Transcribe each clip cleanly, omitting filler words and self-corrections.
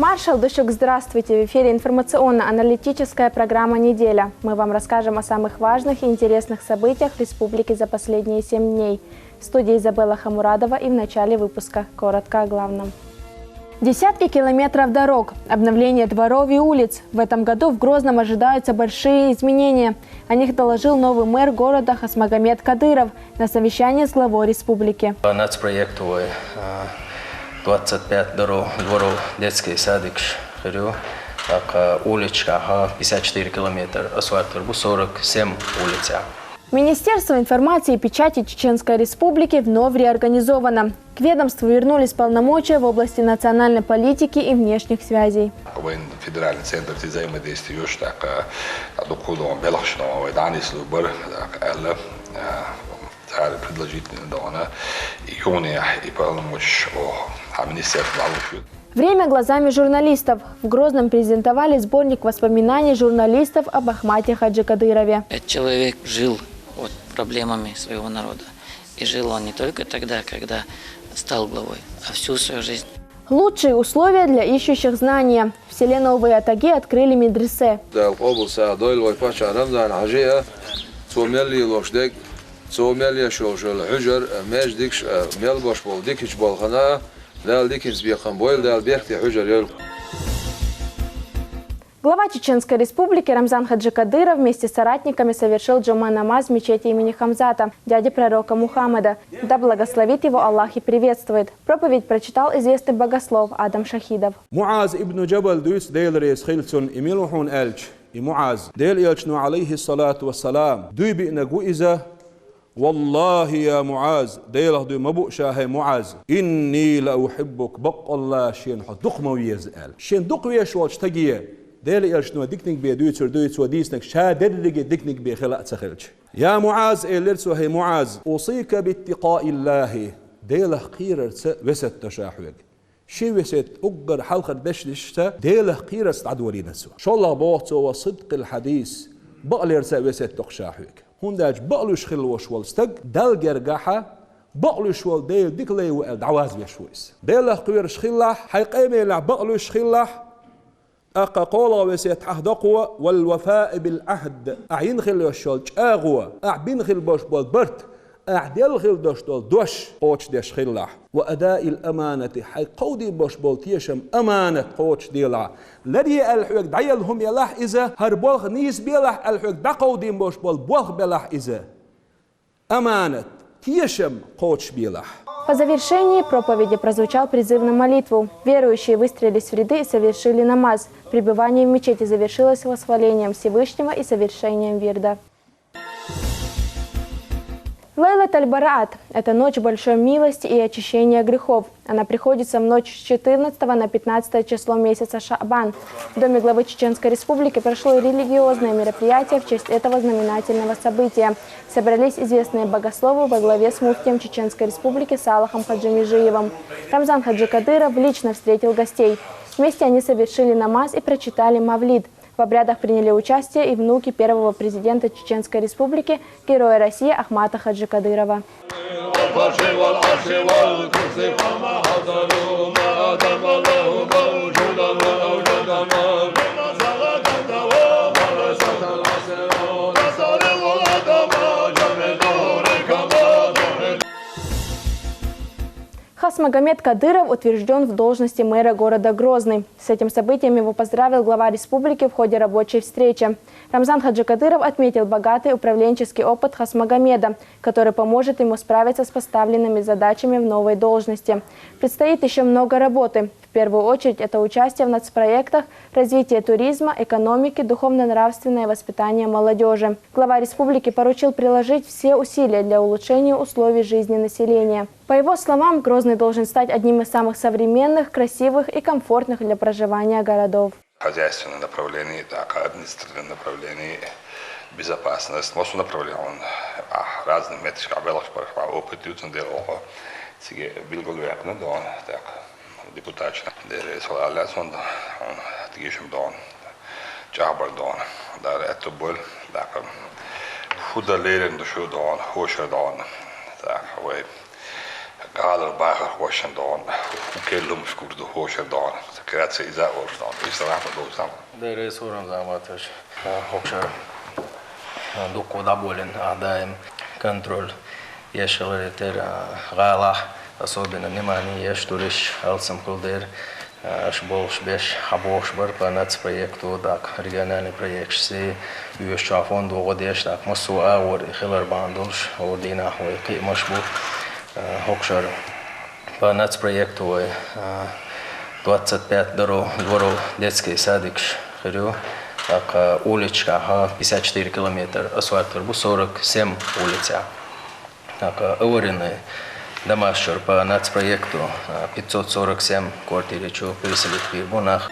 Маршал Душук, здравствуйте! В эфире информационно-аналитическая программа «Неделя». Мы вам расскажем о самых важных и интересных событиях в республике за последние 7 дней. В студии Изабелла Хамурадова и в начале выпуска коротко о главном. Десятки километров дорог, обновление дворов и улиц. В этом году в Грозном ожидаются большие изменения. О них доложил новый мэр города Хасмагомед Кадыров на совещании с главой республики. Нацпроектовый 25 дворов, детский садик, уличка 54 километра, асфальт 47 улиц. Министерство информации и печати Чеченской Республики вновь реорганизовано. К ведомству вернулись полномочия в области национальной политики и внешних связей. Федеральный центр взаимодействия Время глазами журналистов. В Грозном презентовали сборник воспоминаний журналистов об Ахмате Хаджи Кадырове. Этот человек жил проблемами своего народа. И жил он не только тогда, когда стал главой, а всю свою жизнь. Лучшие условия для ищущих знания. В селе Новые Атаги открыли медресе. Глава Чеченской Республики Рамзан Хаджи Кадыров вместе с соратниками совершил джума намаз в мечети имени Хамзата, дяди пророка Мухаммада. Да благословит его Аллах и приветствует. Проповедь прочитал известный богослов Адам Шахидов. Муаз ибн Джабал дюс дейлрес хильцун имилухун эльч. И Муаз дейл ялчну алейхи салату вассалам. Дуйби нагу иза. والله يا معاذ ديله دو مبو شاهي معاذ إني لأحبك بق الله شين حدق مويز قال شين دق ويش والش تجيه ديل يرشنو ديكنيك بي دويتر وديسنك شادر لجي ديكنيك بي خلق تسخلش يا معاذ إلرسو هي معاذ أوصيك باتقاء الله ديله قيرر وسط تشاحوك شي وسط أجر حلقة دشلشتا ديله قيرر استعدوري نسوا شاء الله بوحته وصدق الحديث بقلر وسط تخشاحوك هنداج بقلوش خلوش والستق دل جرجحة بقلوش والديل ديكلي والدعواز بيشويس ديل قيرش خلاح حيقيمي لع بقلوش خلاح أقاقولا وسيت حهدقوا والوفاء بالعهد أعين خل وشالج أغوا أعبين خل باش بالبرت أعدل خل دوش دول دوش قوش ديش خلاح وأداء الأمانة حي قودي باش بالتيشم أمانة قوش ديلا لدي الحوك دعيلهم يلاح إذا هربولخ نيس بيلاح الحوك دقودي باش بالبولخ بيلاح إذا أمانة تيشم قوش بيلاح. По завершении проповеди прозвучал призыв на молитву. Верующие выстроились в ряды и совершили намаз. Пребывание в мечети завершилось восхвалением Всевышнего и совершением вирда. Лейлат аль-Бараат – это ночь большой милости и очищения грехов. Она приходится в ночь с 14 на 15 число месяца Шаабан. В Доме главы Чеченской Республики прошло религиозное мероприятие в честь этого знаменательного события. Собрались известные богословы во главе с муфтием Чеченской Республики Салахом Хаджи Межиевым. Рамзан Хаджи Кадыров лично встретил гостей. Вместе они совершили намаз и прочитали мавлид. В обрядах приняли участие и внуки первого президента Чеченской Республики, героя России Ахмата Хаджи Кадырова. Хасмагомед Кадыров утвержден в должности мэра города Грозный. С этим событием его поздравил глава республики в ходе рабочей встречи. Рамзан Хаджи Кадыров отметил богатый управленческий опыт Хасмагомеда, который поможет ему справиться с поставленными задачами в новой должности. Предстоит еще много работы. В первую очередь это участие в нацпроектах, развитие туризма, экономики, духовно-нравственное воспитание молодежи. Глава республики поручил приложить все усилия для улучшения условий жизни населения. По его словам, Грозный должен стать одним из самых современных, красивых и комфортных для проживания городов. Хозяйственное направление, так, административное направление, безопасность, может направление, он разные метрики, опыт ютен делал, sige bilgolöpne dagen, так, депутатчина, det så alla sånt, он тигишем dagen, jobbar dagen, där ett och boll, där hudda leden då dagen, hårsar dagen, där och قال باخر واشن دون وكلهم شكرده هوشر دون سكرات سيزا ورشدون إسلام دوسام Дээрээ suurан зааматаш хокшар дуку даболен адаем контроль яшалетер гала особенно внимание яштуриш алсам кулдер шболш беш хабош бар по нацпроекту так региональный проект си юша фонд угодеш так масуа ор хилар бандулш ордина ой кимашбу хокшар по нацпроекту 25 дворов детский садик Хрю, так уличка 54 километра, асфальт 47 улица. Так аварийный домашний по нацпроекту 547 квартир, что переселить в Ирбунах.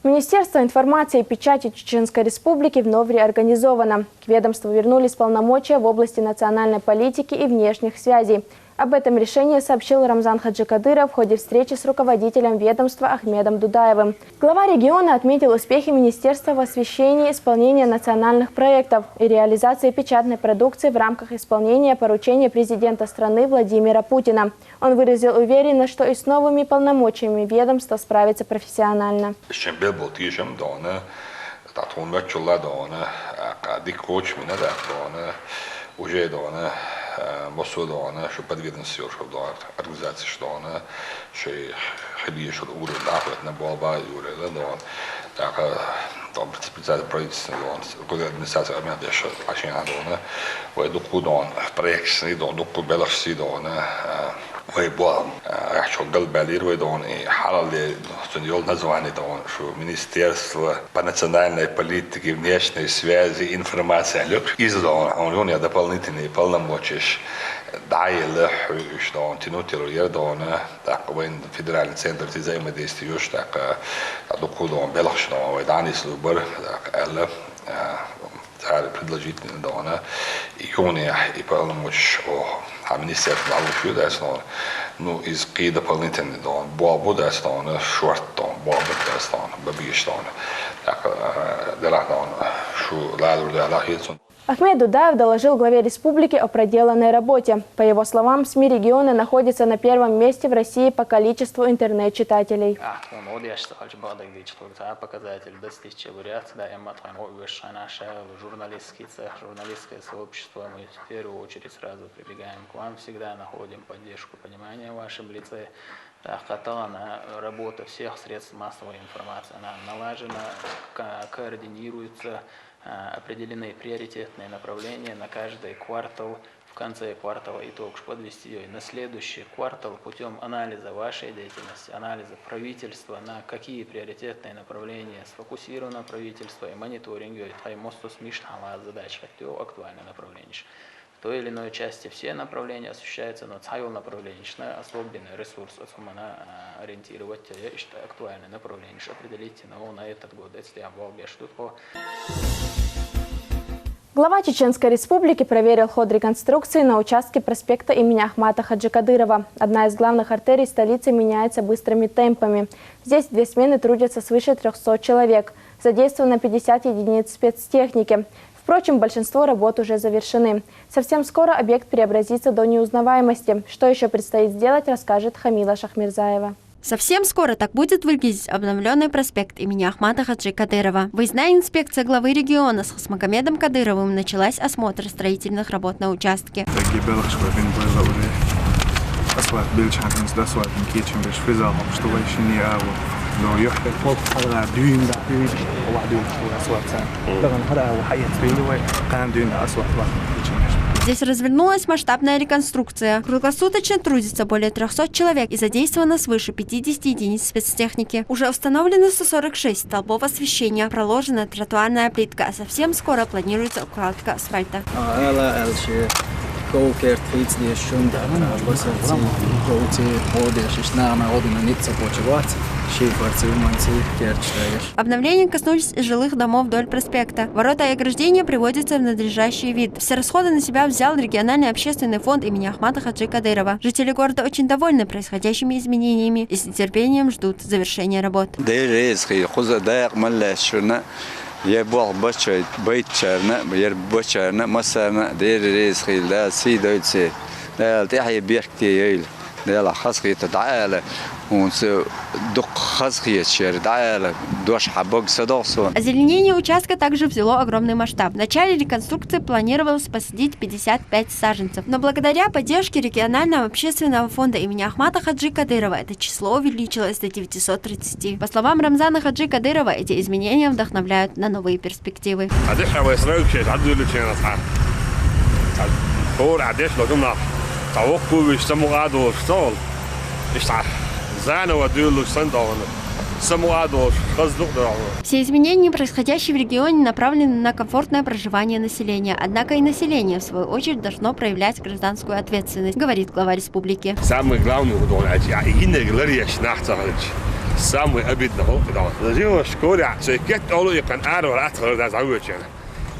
Министерство информации и печати Чеченской Республики вновь реорганизовано. К ведомству вернулись полномочия в области национальной политики и внешних связей. Об этом решении сообщил Рамзан Хаджикадыров в ходе встречи с руководителем ведомства Ахмедом Дудаевым. Глава региона отметил успехи министерства в освещении исполнения национальных проектов и реализации печатной продукции в рамках исполнения поручения президента страны Владимира Путина. Он выразил уверенность, что и с новыми полномочиями ведомство справится профессионально. مسؤولانه شو بدویدن سیار شد دار ارگزارش دانه شیخ خیلی شد اول داخل نبال باید اوله دان داخل دام بتسبیت پروژه دان کل administratie امید بیش عشان دانه و دکتر دان پروژه دان دکتر بلخش دانه و با شو قلب بالیر و دان حالا سنجول نزوانی دان شو Министерство по национальной политике, внешней связи, информации, издано у него дополнительные полномочия. Дайли, что тянутило ердона, так вен федеральный центр взаимодействия, так докудом Белахшно, и Данис Лубер, так Элла, царь предложительный дона, и юния и полномочия о министерстве Алуши, да, ну из какие дополнительные дон, Бобу, да, Шорт дон, Бобу, да, Бабиш дон, так Делах дон, Шу Ладу, да, Лахицун. Ахмед Дудаев доложил главе республики о проделанной работе. По его словам, СМИ региона находятся на первом месте в России по количеству интернет-читателей. Показатель достичь лауреат, да, журналистский цех, журналистское сообщество. Мы в первую очередь сразу прибегаем к вам, всегда находим поддержку, понимание в вашем лице. Каталана работа всех средств массовой информации, она налажена, координируется, определены приоритетные направления на каждый квартал. В конце квартала итог подвести ее на следующий квартал путем анализа вашей деятельности, анализа правительства, на какие приоритетные направления сфокусировано правительство и мониторинг, и мосту смешная задача, это актуальное направление. В той или иной части все направления освещаются, но целое направление, особенный ресурс, на ориентировать, что актуальное направление, определить на этот год, если я был без штуку. Глава Чеченской Республики проверил ход реконструкции на участке проспекта имени Ахмата Хаджикадырова. Одна из главных артерий столицы меняется быстрыми темпами. Здесь в 2 смены трудятся свыше 300 человек. Задействовано 50 единиц спецтехники. Впрочем, большинство работ уже завершены. Совсем скоро объект преобразится до неузнаваемости. Что еще предстоит сделать, расскажет Хамила Шахмирзаева. Совсем скоро так будет выглядеть обновленный проспект имени Ахмата Хаджикадырова. Выездная инспекция главы региона с Хасмагомедом Кадыровым началась осмотр строительных работ на участке. Здесь развернулась масштабная реконструкция. Круглосуточно трудится более 300 человек и задействовано свыше 50 единиц спецтехники. Уже установлено 146 столбов освещения, проложена тротуарная плитка, а совсем скоро планируется укладка асфальта. Обновления коснулись и жилых домов вдоль проспекта. Ворота и ограждения приводятся в надлежащий вид. Все расходы на себя взял региональный общественный фонд имени Ахмата Хаджикадырова. Жители города очень довольны происходящими изменениями и с нетерпением ждут завершения работ. Я был бачай, байтчарна, я бачарна, масарна, дерез хилда, сидойцы, تحيي بيركتي ديلا خسخي تدعالة ونس دق خسخي شير دعالة دوش حبوك садовсо. Озеленение участка также взяло огромный масштаб. В начале реконструкции планировалось посадить 55 саженцев, но благодаря поддержке регионального общественного фонда имени Ахмата Хаджи Кадырова это число увеличилось до 930. По словам Рамзана Хаджи Кадырова, эти изменения вдохновляют на новые перспективы. Все изменения, происходящие в регионе, направлены на комфортное проживание населения. Однако и население, в свою очередь, должно проявлять гражданскую ответственность, говорит глава республики. Самый главный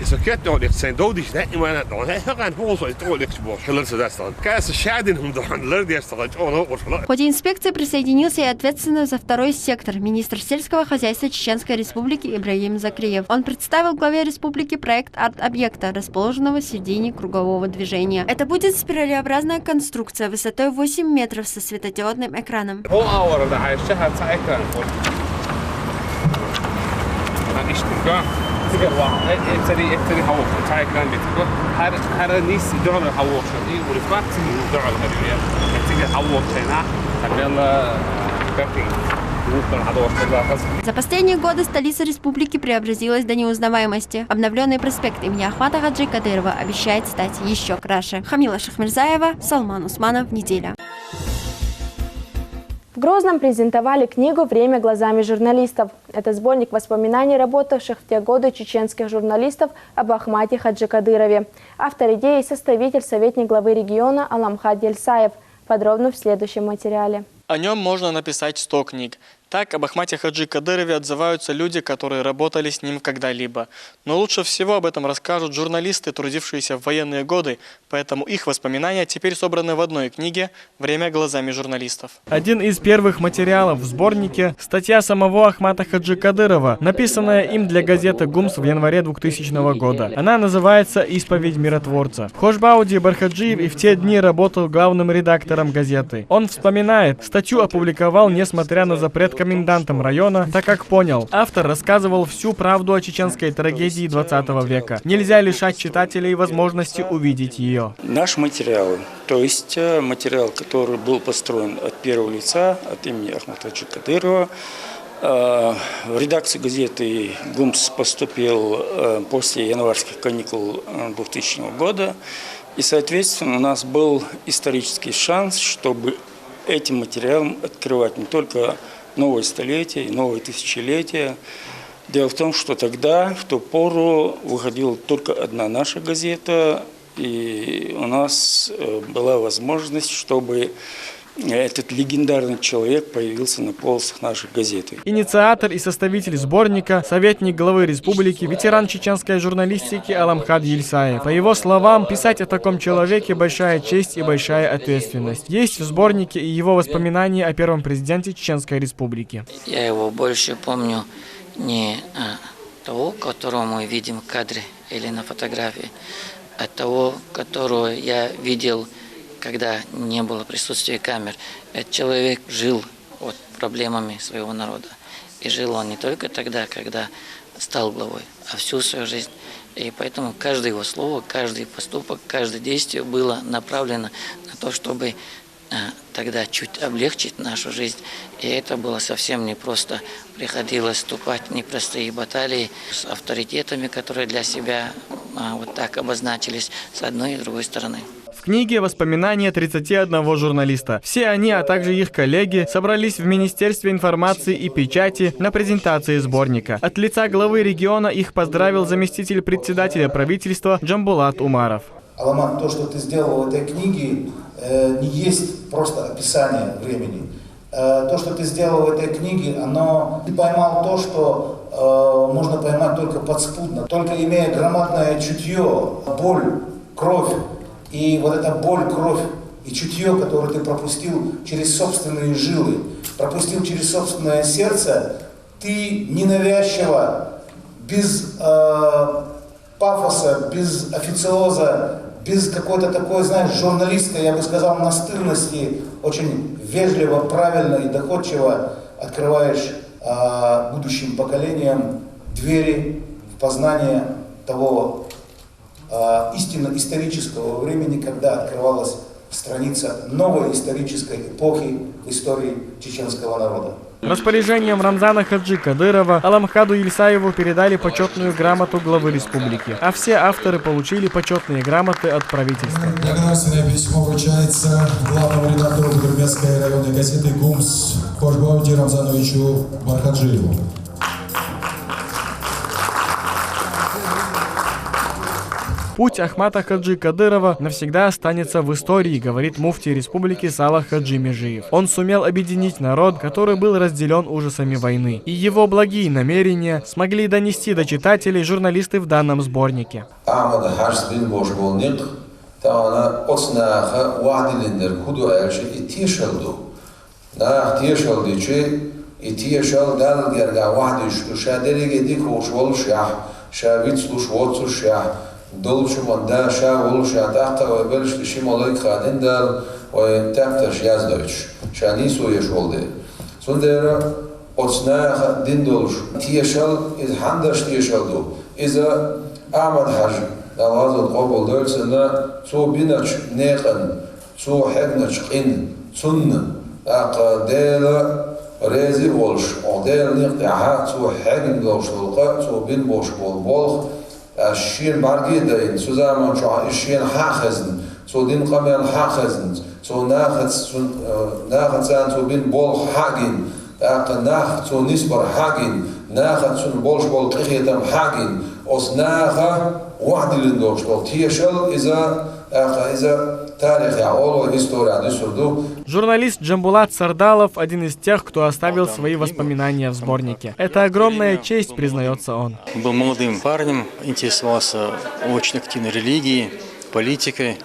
В ходе инспекции присоединился и ответственный за второй сектор министр сельского хозяйства Чеченской Республики Ибрагим Закриев. Он представил главе республики проект арт-объекта, расположенного в середине кругового движения. Это будет спиралеобразная конструкция высотой 8 метров со светодиодным экраном. За последние годы столица республики преобразилась до неузнаваемости. Обновленный проспект имени Ахмата Хаджи Кадырова обещает стать еще краше. Хамила Шахмирзаева, Салман Усманов, «Неделя». В Грозном презентовали книгу «Время глазами журналистов». Это сборник воспоминаний работавших в те годы чеченских журналистов об Ахмате Хаджи Кадырове. Автор идеи и составитель, советник главы региона Аламхад Ельсаев. Подробно в следующем материале. О нем можно написать 100 книг. Так об Ахмате Хаджи Кадырове отзываются люди, которые работали с ним когда-либо. Но лучше всего об этом расскажут журналисты, трудившиеся в военные годы, поэтому их воспоминания теперь собраны в одной книге «Время глазами журналистов». Один из первых материалов в сборнике – статья самого Ахмата Хаджи Кадырова, написанная им для газеты «Гумс» в январе 2000 года. Она называется «Исповедь миротворца». Хошбауди Бархаджиев и в те дни работал главным редактором газеты. Он вспоминает, статью опубликовал, несмотря на запрет комендантом района, так как понял, автор рассказывал всю правду о чеченской трагедии 20 века. Нельзя лишать читателей возможности увидеть ее. Наш материал, то есть материал, который был построен от первого лица, от имени Ахмата Хаджи Кадырова, в редакцию газеты «Гумс» поступил после январских каникул 2000 года. И, соответственно, у нас был исторический шанс, чтобы этим материалом открывать не только новое столетие, новое тысячелетие. Дело в том, что тогда, в ту пору, выходила только одна наша газета, и у нас была возможность, чтобы этот легендарный человек появился на полосах нашей газеты. Инициатор и составитель сборника, советник главы республики, ветеран чеченской журналистики Аламхад Ельсаев. По его словам, писать о таком человеке большая честь и большая ответственность. Есть в сборнике и его воспоминания о первом президенте Чеченской республики. Я его больше помню не того, которого мы видим в кадре или на фотографии, а того, которого я видел, когда не было присутствия камер. Этот человек жил проблемами своего народа. И жил он не только тогда, когда стал главой, а всю свою жизнь. И поэтому каждое его слово, каждый поступок, каждое действие было направлено на то, чтобы тогда чуть облегчить нашу жизнь. И это было совсем непросто. Приходилось вступать в непростые баталии с авторитетами, которые для себя вот так обозначились с одной и другой стороны. В книге воспоминания 31 журналиста. Все они, а также их коллеги, собрались в Министерстве информации и печати на презентации сборника. От лица главы региона их поздравил заместитель председателя правительства Джамбулат Умаров. Аламат, то, что ты сделал в этой книге, не есть просто описание времени. То, что ты сделал в этой книге, ты поймал то, что можно поймать только подспудно. Только имея громадное чутье, боль, кровь. И вот эта боль, кровь и чутье, которое ты пропустил через собственные жилы, пропустил через собственное сердце, ты ненавязчиво, без пафоса, без официоза, без какой-то такой, знаешь, журналистской, я бы сказал, настырности, очень вежливо, правильно и доходчиво открываешь будущим поколениям двери в познание того истинно исторического времени, когда открывалась страница новой исторической эпохи в истории чеченского народа. Распоряжением Рамзана Хаджи Кадырова Аламхаду Ильсаеву передали почетную грамоту главы республики, а все авторы получили почетные грамоты от правительства. Благодарственное письмо вручается главному редактору Гурмецкой районной газеты «Гумс» Хошбауди Рамзановичу Бархаджиеву. Путь Ахмата Хаджи Кадырова навсегда останется в истории, говорит муфти республики Салах Хаджи Межиев. Он сумел объединить народ, который был разделен ужасами войны. И его благие намерения смогли донести до читателей журналисты в данном сборнике. Doluşum da şa oluşa tahta ve belki şimalayı kadın da ve taptaş yazdıç. Şani soyuş oldu. Sonra otsna din doluş. Tiyşal iz handaş tiyşaldu. İza Ahmet Hacı Allah'ın kabul derse so binaç neqan so hegnaç qin sunna aqdela rezi oluş. O del niqtaha so hegn doluş olqa so bin boş bol الشين برقيدين سوزامان شو الشين حاخزن سو دين قميان حاخزن سو ناخد سان سو بين بول حاجين ناخد سو نسبر حاجين ناخد سو بولش بول قيتم حاجين أس ناخا واحد اللي ندوش بول تيشل إذا تاريخ يعولو история десурду. Журналист Джамбулат Сардалов один из тех, кто оставил свои воспоминания в сборнике. Это огромная честь, признается он. Был молодым парнем, интересовался очень активно религией, политикой.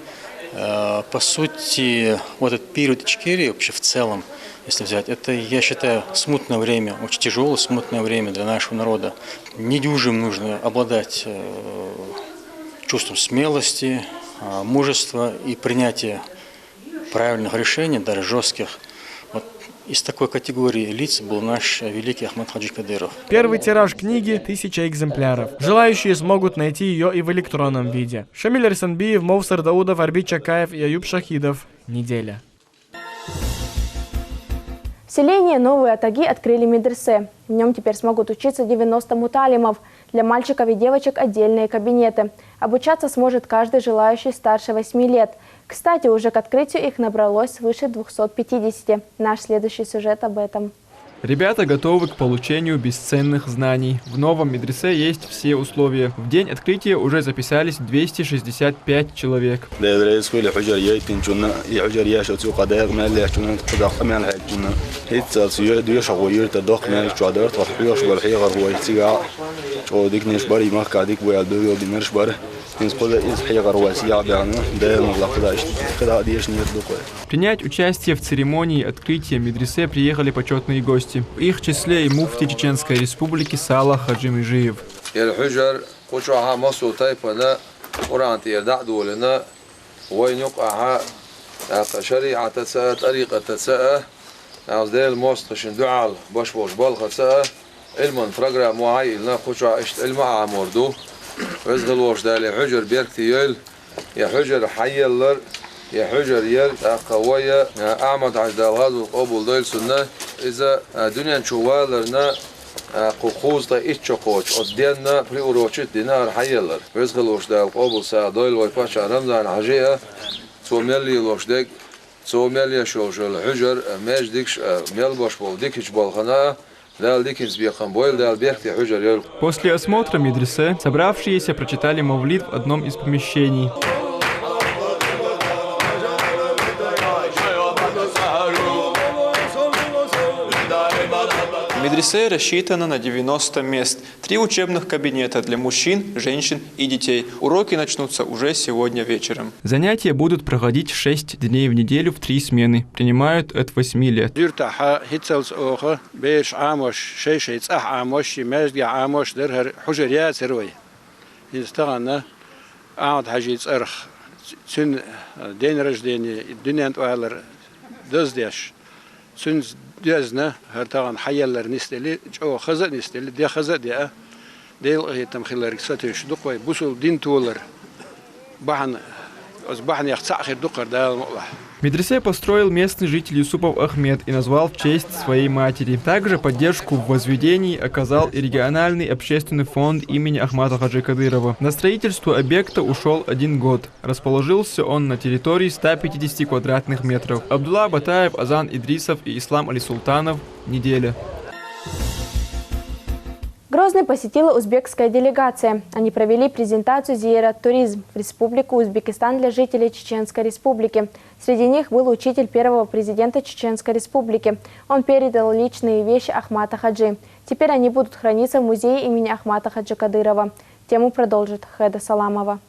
По сути, вот этот период Ичкерии вообще в целом, если взять, это, я считаю, смутное время, очень тяжелое смутное время для нашего народа. Недюжим нужно обладать чувством смелости, мужества и принятия правильных решений, даже жестких. Вот из такой категории лиц был наш великий Ахмат Хаджи Кадыров. Первый тираж книги 1000 экземпляров. Желающие смогут найти ее и в электронном виде. Шамиль Арсанбиев, Мовсар Даудов, Арбит Чакаев и Аюб Шахидов. Неделя. В селении Новые Атаги открыли медресе. В нем теперь смогут учиться 90 муталимов. Для мальчиков и девочек отдельные кабинеты. Обучаться сможет каждый желающий старше 8 лет. Кстати, уже к открытию их набралось свыше 250. Наш следующий сюжет об этом. Ребята готовы к получению бесценных знаний. В новом медресе есть все условия. В день открытия уже записались 265 человек. Принять участие в церемонии открытия медресе приехали почетные гости. В их числе и муфти Чеченской Республики Салах Хаджи Межиев. يا حجر يل قوية أعمد عجد هذا القبول ديل سنة إذا دنيا شوالرنا قوقوز تا إتشقوش أدينا بريوروشت دينار حيلر ويزغلوش دا القبول سادويل ويباش رمضان عجية توميلي لوش ديك توميلي شوش الحجر ماش ديكش ميل باش بول ديكش بالخنا. После осмотра медресе собравшиеся прочитали мавлид в одном из помещений. Медресе рассчитано на 90 мест, 3 учебных кабинета для мужчин, женщин и детей. Уроки начнутся уже сегодня вечером. Занятия будут проходить 6 дней в неделю в 3 смены. Принимают от 8 лет. цун день рождения, дунянт уайлар доздяш, цун дязна, хартаган хаяллар нистели, чо хаза нистели, де хаза де, дейл там хиларик сатуш дуквай, бусул дин туолар, бахан, бахан яхцахир дукар дайл мула. Медресе построил местный житель Юсупов Ахмед и назвал в честь своей матери. Также поддержку в возведении оказал и региональный общественный фонд имени Ахмата Хаджи Кадырова. На строительство объекта ушел 1 год. Расположился он на территории 150 квадратных метров. Абдулла Батаев, Азан Идрисов и Ислам Али Султанов. Неделя. Грозный посетила узбекская делегация. Они провели презентацию «Зиярат туризм» в Республику Узбекистан для жителей Чеченской Республики. Среди них был учитель первого президента Чеченской Республики. Он передал личные вещи Ахмата Хаджи. Теперь они будут храниться в музее имени Ахмата Хаджи Кадырова. Тему продолжит Хеда Саламова.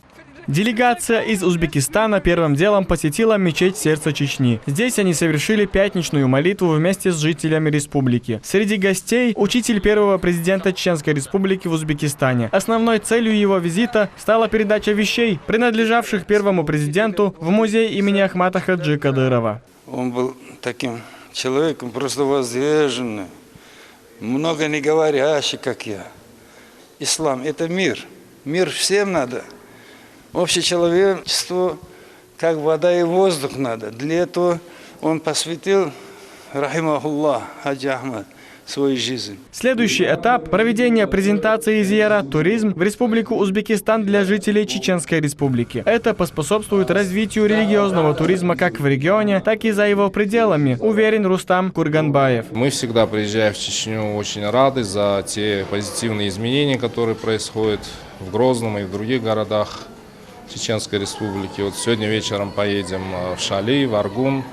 Делегация из Узбекистана первым делом посетила мечеть Сердца Чечни. Здесь они совершили пятничную молитву вместе с жителями республики. Среди гостей учитель первого президента Чеченской Республики в Узбекистане. Основной целью его визита стала передача вещей, принадлежавших первому президенту, в музей имени Ахмата Хаджи Кадырова. Он был таким человеком просто воздержанным, много не говорящий, как я. Ислам – это мир. Мир всем надо. Общечеловечеству, как вода и воздух надо. Для этого он посвятил, рахимахуллах, Хаджи Ахмад, свою жизнь. Следующий этап – проведение презентации «Зиярат туризм» в Республику Узбекистан для жителей Чеченской Республики. Это поспособствует развитию религиозного туризма как в регионе, так и за его пределами, уверен Рустам Курганбаев. Мы всегда, приезжая в Чечню, очень рады за те позитивные изменения, которые происходят в Грозном и в других городах Чеченской Республики. Вот сегодня вечером поедем в Шали, в Аргун,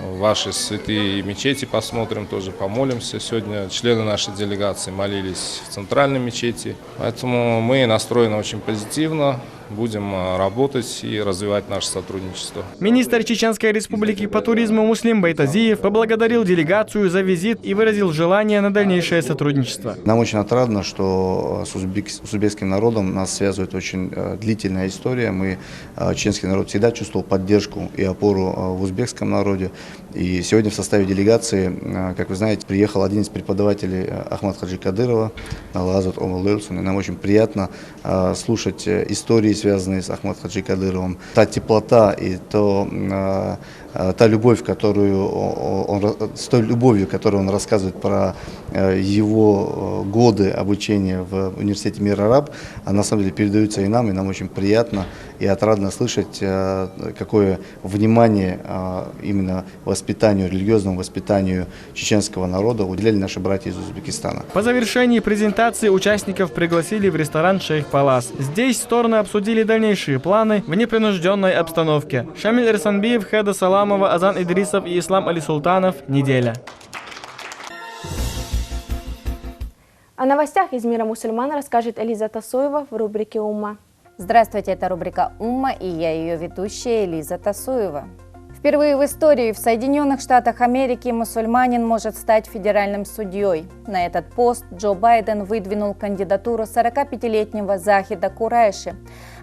в ваши святые мечети посмотрим, тоже помолимся. Сегодня члены нашей делегации молились в центральной мечети. Поэтому мы настроены очень позитивно. Будем работать и развивать наше сотрудничество. Министр Чеченской Республики по туризму Муслим Байтазиев поблагодарил делегацию за визит и выразил желание на дальнейшее сотрудничество. Нам очень отрадно, что с узбекским народом нас связывает очень длительная история. Мы, чеченский народ, всегда чувствовал поддержку и опору в узбекском народе. И сегодня в составе делегации, как вы знаете, приехал один из преподавателей Ахмата Хаджи Кадырова, Лазат Омалэльсон. И нам очень приятно слушать истории, связанные с Ахматом Хаджи Кадыровым. Та теплота и та любовь, с той любовью, которую он рассказывает про его годы обучения в университете Мир Араб, на самом деле передаются и нам очень приятно и отрадно слышать, какое внимание именно воспитанию, религиозному воспитанию чеченского народа уделяли наши братья из Узбекистана. По завершении презентации участников пригласили в ресторан «Шейх Палас». Здесь стороны обсудили дальнейшие планы в непринужденной обстановке. Шамиль Эрсанбиев, Хеда Саламова, Азан Идрисов и Ислам Али Султанов. Неделя. О новостях из мира мусульман расскажет Элиза Тасуева в рубрике «Умма». Здравствуйте, это рубрика «Умма» и я ее ведущая Элиза Тасуева. Впервые в истории в Соединенных Штатах Америки мусульманин может стать федеральным судьей. На этот пост Джо Байден выдвинул кандидатуру 45-летнего Захида Курайши.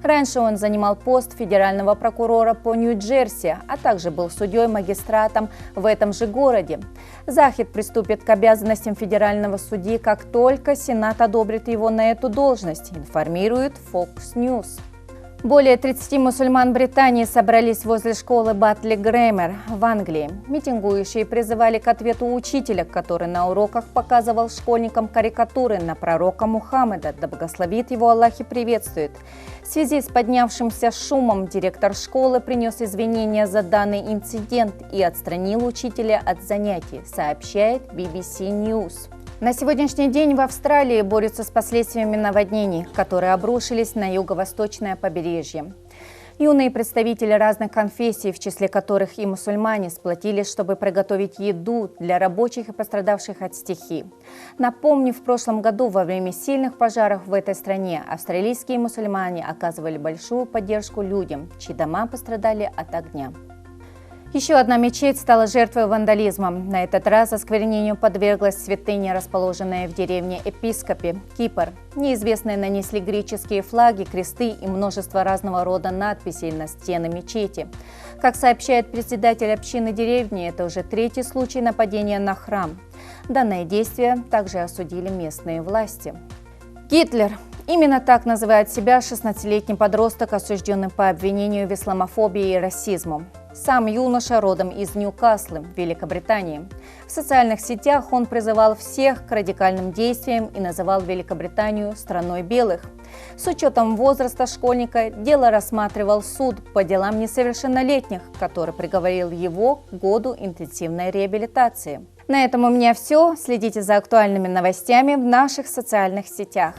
Раньше он занимал пост федерального прокурора по Нью-Джерси, а также был судьей-магистратом в этом же городе. Захид приступит к обязанностям федерального судьи, как только Сенат одобрит его на эту должность, информирует Fox News. Более 30 мусульман Британии собрались возле школы Батли Грэмер в Англии. Митингующие призывали к ответу учителя, который на уроках показывал школьникам карикатуры на пророка Мухаммеда, да благословит его Аллах и приветствует. В связи с поднявшимся шумом директор школы принес извинения за данный инцидент и отстранил учителя от занятий, сообщает BBC News. На сегодняшний день в Австралии борются с последствиями наводнений, которые обрушились на юго-восточное побережье. Юные представители разных конфессий, в числе которых и мусульмане, сплотились, чтобы приготовить еду для рабочих и пострадавших от стихий. Напомню, в прошлом году во время сильных пожаров в этой стране австралийские мусульмане оказывали большую поддержку людям, чьи дома пострадали от огня. Еще одна мечеть стала жертвой вандализма. На этот раз осквернению подверглась святыня, расположенная в деревне Епископи, Кипр. Неизвестные нанесли греческие флаги, кресты и множество разного рода надписей на стены мечети. Как сообщает председатель общины деревни, это уже третий случай нападения на храм. Данное действие также осудили местные власти. Гитлер. Именно так называет себя 16-летний подросток, осужденный по обвинению в исламофобии и расизму. Сам юноша родом из Ньюкасла, Великобритании. В социальных сетях он призывал всех к радикальным действиям и называл Великобританию страной белых. С учетом возраста школьника дело рассматривал суд по делам несовершеннолетних, который приговорил его к году интенсивной реабилитации. На этом у меня все. Следите за актуальными новостями в наших социальных сетях.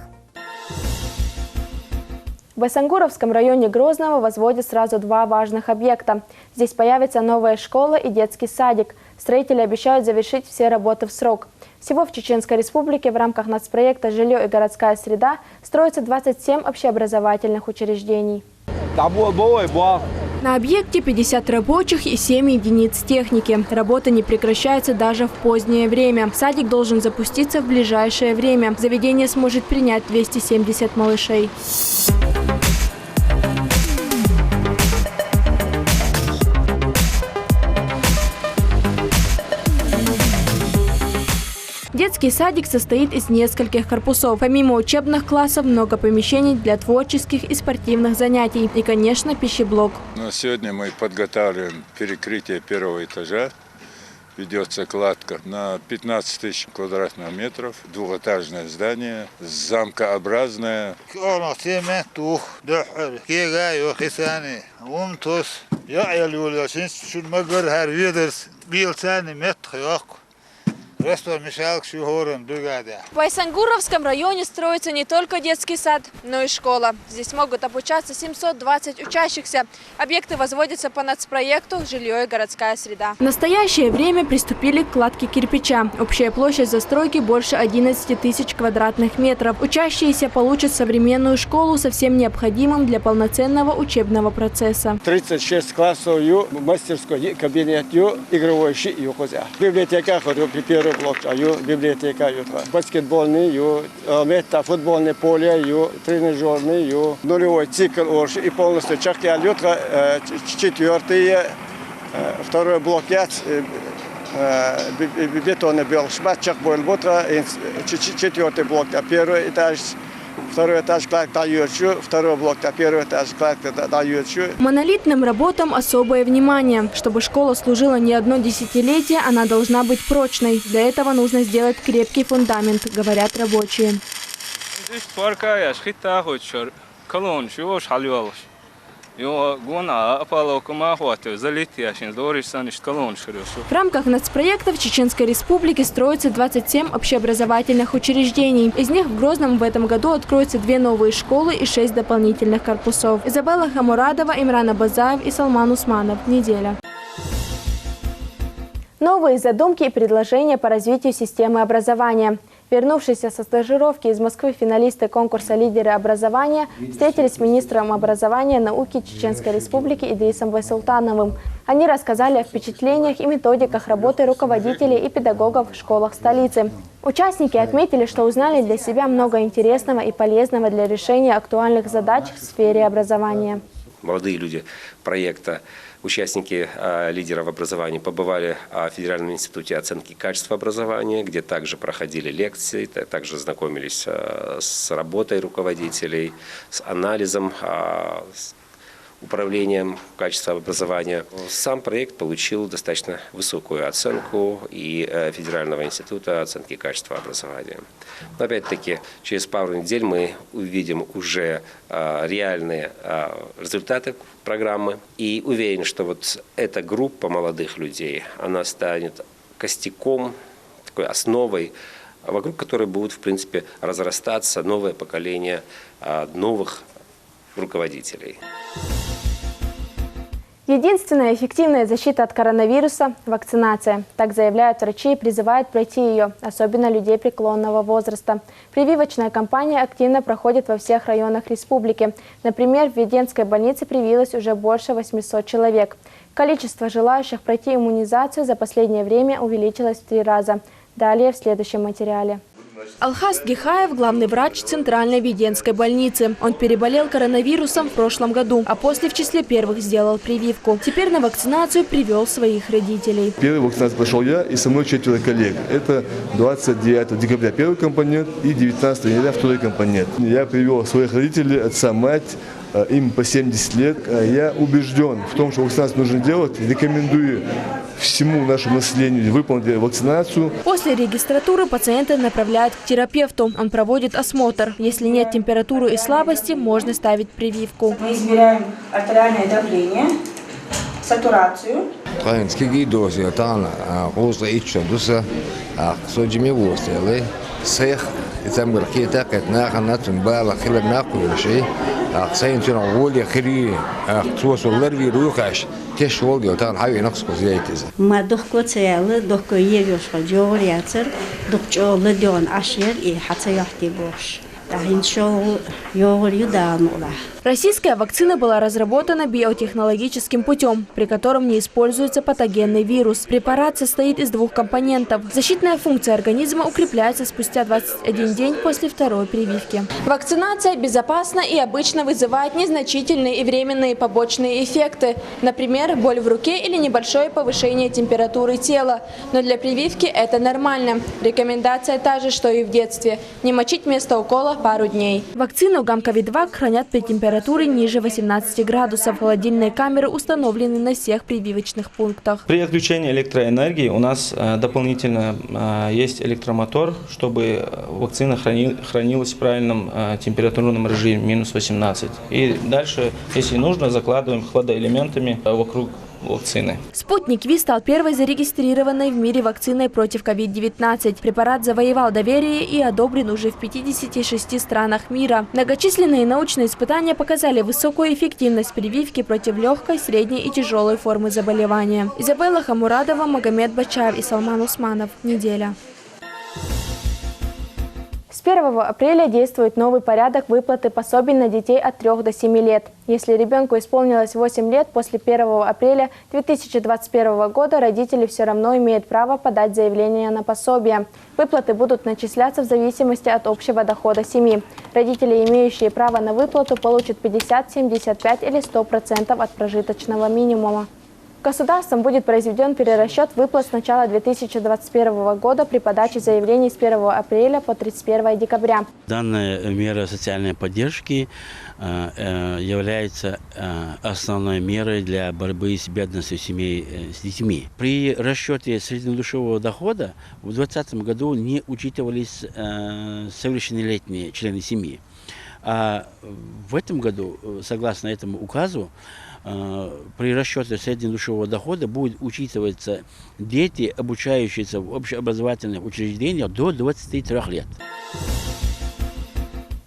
В Басангуровском районе Грозного возводят сразу два важных объекта. Здесь появится новая школа и детский садик. Строители обещают завершить все работы в срок. Всего в Чеченской Республике в рамках нацпроекта «Жилье и городская среда» строится 27 общеобразовательных учреждений. На объекте 50 рабочих и 7 единиц техники. Работа не прекращается даже в позднее время. Садик должен запуститься в ближайшее время. Заведение сможет принять 270 малышей. Детский садик состоит из нескольких корпусов. Помимо учебных классов, много помещений для творческих и спортивных занятий. И, конечно, пищеблок. Сегодня мы подготавливаем перекрытие первого этажа. Ведется кладка на 15 тысяч квадратных метров. Двухэтажное здание, замкообразное. В Байсангуровском районе строится не только детский сад, но и школа. Здесь могут обучаться 720 учащихся. Объекты возводятся по нацпроекту «Жилье и городская среда». В настоящее время приступили к кладке кирпича. Общая площадь застройки больше 11 тысяч квадратных метров. Учащиеся получат современную школу со всем необходимым для полноценного учебного процесса. 36 классов, мастерской кабинет, игровой щит, библиотека, первый блок, библиотека, баскетбольный, футбольное поле, тренажерный, нулевой цикл и полностью чахки, четвертый, второй блок, бетонный бел, шматчак был, четвертый блок, первый этаж. Второй этаж кладка дается, второй блок, первый этаж кладка дается. Монолитным работам особое внимание. Чтобы школа служила не одно десятилетие, она должна быть прочной. Для этого нужно сделать крепкий фундамент, говорят рабочие. В рамках нацпроекта в Чеченской Республике строится 27 общеобразовательных учреждений. Из них в Грозном в этом году откроются 2 новые школы и 6 дополнительных корпусов. Изабелла Хамурадова, Имран Абазаев и Салман Усманов. Неделя. Новые задумки и предложения по развитию системы образования. Вернувшиеся со стажировки из Москвы финалисты конкурса «Лидеры образования» встретились с министром образования и науки Чеченской Республики Идрисом Байсултановым. Они рассказали о впечатлениях и методиках работы руководителей и педагогов в школах столицы. Участники отметили, что узнали для себя много интересного и полезного для решения актуальных задач в сфере образования. Молодые люди проекта, участники лидеров образования побывали в Федеральном институте оценки качества образования, где также проходили лекции, также знакомились с работой руководителей, с анализом, с управлением качества образования. Сам проект получил достаточно высокую оценку и Федерального института оценки качества образования. Но опять-таки, через пару недель мы увидим уже реальные результаты программы. И уверен, что вот эта группа молодых людей, она станет костяком, такой основой, вокруг которой будут, в принципе, разрастаться новое поколение новых руководителей. Единственная эффективная защита от коронавируса – вакцинация. Так заявляют врачи и призывают пройти ее, особенно людей преклонного возраста. Прививочная кампания активно проходит во всех районах республики. Например, в Веденской больнице привилось уже больше 800 человек. Количество желающих пройти иммунизацию за последнее время увеличилось в 3 раза. Далее в следующем материале. Алхас Гихаев – главный врач Центральной Веденской больницы. Он переболел коронавирусом в прошлом году, а после в числе первых сделал прививку. Теперь на вакцинацию привел своих родителей. Первый вакцинацию прошел я и со мной 4 коллег. Это 29 декабря первый компонент и 19 января второй компонент. Я привел своих родителей, отца, мать. Им по 70 лет. Я убежден в том, что вакцинацию нужно делать. Рекомендую всему нашему населению выполнить вакцинацию. После регистратуры пациента направляют к терапевту. Он проводит осмотр. Если нет температуры и слабости, можно ставить прививку. Мы измеряем артериальное давление, сатурацию. ما دخكو تيال دخكو يجوش خجور ياتر دخجو لدون عشر حتى يحتي بوش تحين شو يور يدان ولا. Российская вакцина была разработана биотехнологическим путем, при котором не используется патогенный вирус. Препарат состоит из 2 компонентов. Защитная функция организма укрепляется спустя 21 день после второй прививки. Вакцинация безопасна и обычно вызывает незначительные и временные побочные эффекты. Например, боль в руке или небольшое повышение температуры тела. Но для прививки это нормально. Рекомендация та же, что и в детстве. Не мочить место укола пару дней. Вакцину Гамковид-2 хранят при температуре ниже 18 градусов. Холодильные камеры установлены на всех прививочных пунктах. При отключении электроэнергии у нас дополнительно есть электромотор, чтобы вакцина хранилась в правильном температурном режиме, минус 18. И дальше, если нужно, закладываем хладоэлементами вокруг вакцины. Спутник Ви стал первой зарегистрированной в мире вакциной против COVID-19. Препарат завоевал доверие и одобрен уже в 56 странах мира. Многочисленные научные испытания показали высокую эффективность прививки против легкой, средней и тяжелой формы заболевания. Изабелла Хамурадова, Магомед Бачаев и Салман Усманов. Неделя. С 1 апреля действует новый порядок выплаты пособий на детей от 3 до 7 лет. Если ребенку исполнилось 8 лет, после 1 апреля 2021 года родители все равно имеют право подать заявление на пособие. Выплаты будут начисляться в зависимости от общего дохода семьи. Родители, имеющие право на выплату, получат 50, 75 или 100% от прожиточного минимума. Государством будет произведен перерасчет выплат с начала 2021 года при подаче заявлений с 1 апреля по 31 декабря. Данная мера социальной поддержки является основной мерой для борьбы с бедностью семей с детьми. При расчете среднедушевого дохода в 2020 году не учитывались совершеннолетние члены семьи. А в этом году, согласно этому указу, при расчете среднедушевого дохода будут учитываться дети, обучающиеся в общеобразовательных учреждениях до 23 лет.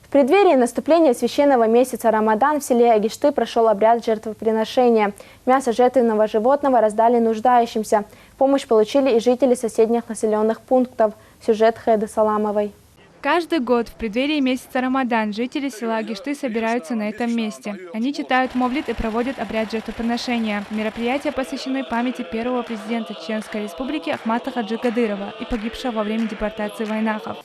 В преддверии наступления священного месяца Рамадан в селе Агишты прошел обряд жертвоприношения. Мясо жертвенного животного раздали нуждающимся. Помощь получили и жители соседних населенных пунктов. Сюжет Хеды Саламовой. Каждый год в преддверии месяца Рамадан жители села Агишты собираются на этом месте. Они читают мовлид и проводят обряд жертвоприношения. Мероприятия посвящены памяти первого президента Чеченской республики Ахмата Хаджи Кадырова и погибшего во время депортации войнахов.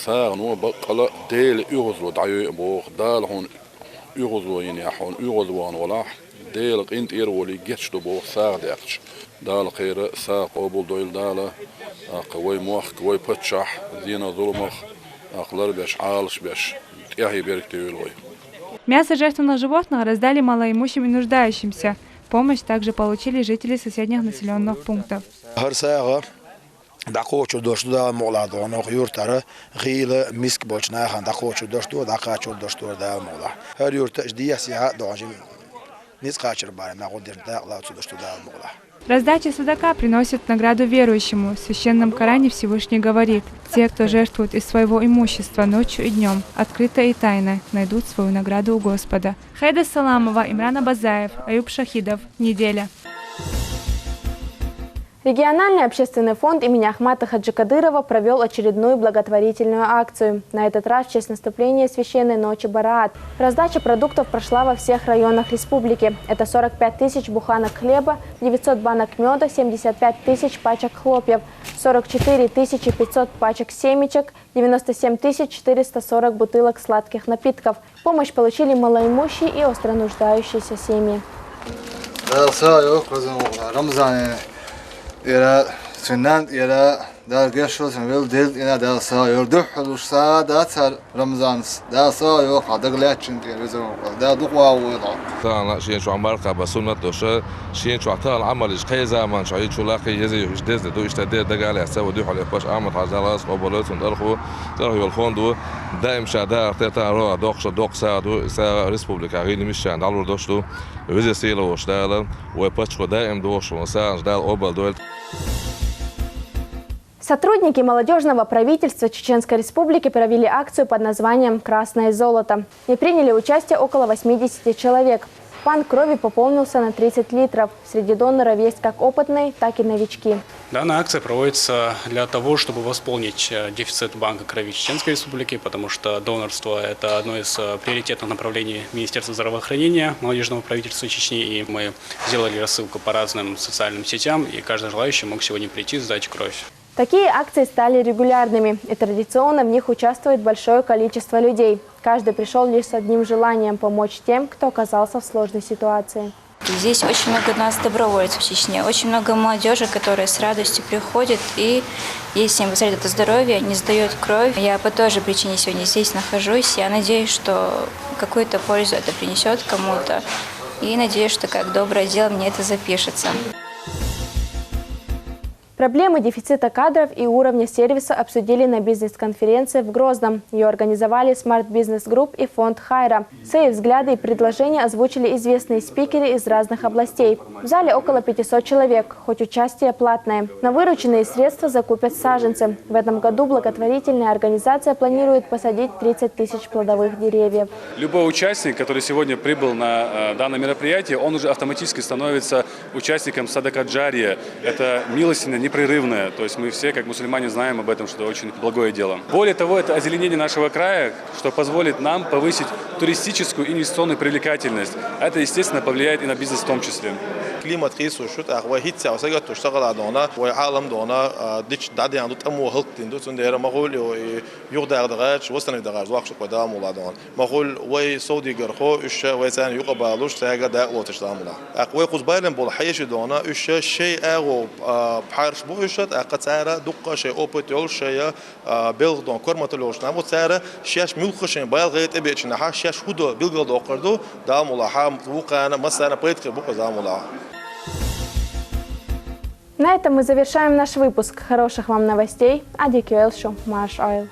ساغ نو بقلا ديل يغزو دعيو بوخ دالهون يغزو ينيحون يغزوان ولاح ديل قنت يرولي جتش بوخ ساغ ديرش دال خير ساق أبو دويل دالا قوي موخ قوي بتشح زينا ظلمخ أقلر بيش عالش بيش تياهي بيرك تيولوي. Мясо жертвенного животного раздали малоимущим и нуждающимся. Помощь также получили жители соседних населенных пунктов. دقوچو دوشتو مولادو نو یورتاره غیل میسک بوچنا خان دقوچو دوشتو دقاچو دوشتو دا مولا هر یورت اجدیه سیها دوجیم نیز قاچر بار نقود در دقلاتو دوشتو دا مولا Раздача садака приносит награду верующему. В Священном Коране Всевышний говорит: «Те, кто жертвует из своего имущества ночью и днем, открыто и тайно, найдут свою награду у Господа». Хайда Саламова, Имран Абазаев, Аюб Шахидов. Неделя. Региональный общественный фонд имени Ахмата Хаджи Кадырова провел очередную благотворительную акцию. На этот раз в честь наступления священной ночи Бараат. Раздача продуктов прошла во всех районах республики. Это 45 тысяч буханок хлеба, 900 банок меда, 75 тысяч пачек хлопьев, 44 500 пачек семечек, 97 440 бутылок сладких напитков. Помощь получили малоимущие и остро нуждающиеся семьи. إلى سنان إلى دار قشرة سنقول دل إلى دار صاير دحل وصادات رمضان دار صاير قدر لا تشنتي رزق دار دقوا وضع. طبعا شيء شو عمرك بسنة دوشة شيء شو عطال عمل إيش خي زمان شو عيد شو لاقي يزي وش دز دو يشتدد دق على حساب ودوح على باش عمل على راس قبلات وندرخو ترى الفون دو دائم شادار تتا روح دوقش دوق ساعة ساعة ريسبوبليكا غير مش عند على دوش دو وزي سيلا وشتغل وباش دائم دوش وساعة جدال قبل دول. Сотрудники молодежного правительства Чеченской Республики провели акцию под названием «Красное золото». И приняли участие около 80 человек. Банк крови пополнился на 30 литров. Среди доноров есть как опытные, так и новички. Данная акция проводится для того, чтобы восполнить дефицит банка крови Чеченской Республики, потому что донорство – это одно из приоритетных направлений Министерства здравоохранения, молодежного правительства Чечни. И мы сделали рассылку по разным социальным сетям, и каждый желающий мог сегодня прийти сдать кровь. Такие акции стали регулярными, и традиционно в них участвует большое количество людей. Каждый пришел лишь с одним желанием – помочь тем, кто оказался в сложной ситуации. Здесь очень много нас добровольцев в Чечне, очень много молодежи, которая с радостью приходит, и если им посмотреть это здоровье, не сдает кровь. Я по той же причине сегодня здесь нахожусь. Я надеюсь, что какую-то пользу это принесет кому-то, и надеюсь, что как доброе дело мне это запишется. Проблемы дефицита кадров и уровня сервиса обсудили на бизнес-конференции в Грозном. Ее организовали Smart Business Group и фонд Хайра. Свои взгляды и предложения озвучили известные спикеры из разных областей. В зале около 500 человек, хоть участие платное. На вырученные средства закупят саженцы. В этом году благотворительная организация планирует посадить 30 тысяч плодовых деревьев. Любой участник, который сегодня прибыл на данное мероприятие, он уже автоматически становится участником садака джария. Это милостиня непрерывная. То есть мы все, как мусульмане, знаем об этом, что это очень благое дело. Более того, это озеленение нашего края, что позволит нам повысить туристическую и инвестиционную привлекательность. Это, естественно, повлияет и на бизнес в том числе. климат خيسو شو تأخوه هيت ساعة سجى تشتغل على دونا وعالم دونا ديش دادي عنده تأمو هلت تندو تندير مقول يقدر دغاج وصلنا دغاج واقش قدام ولا دون مقول وي سعودي جرخو إيش ويسان يقبلوش ساعة ده لو تشتغل ولا أقوى قصبايلن بول حيش دونا إيش شيء أغو بحارش بو إيش أقد سعره دقة شيء أوبت يول شيء بيل دون كرمة لوش نامو سعره شيش ملخشين بايل غيت أبيش نحاش شيش هدو بيلقى دوقردو دام ولا حام وقانا مثلا بيت كبوق دام ولا. На этом мы завершаем наш выпуск. Хороших вам новостей. Адикюэлшу Маш Ойл.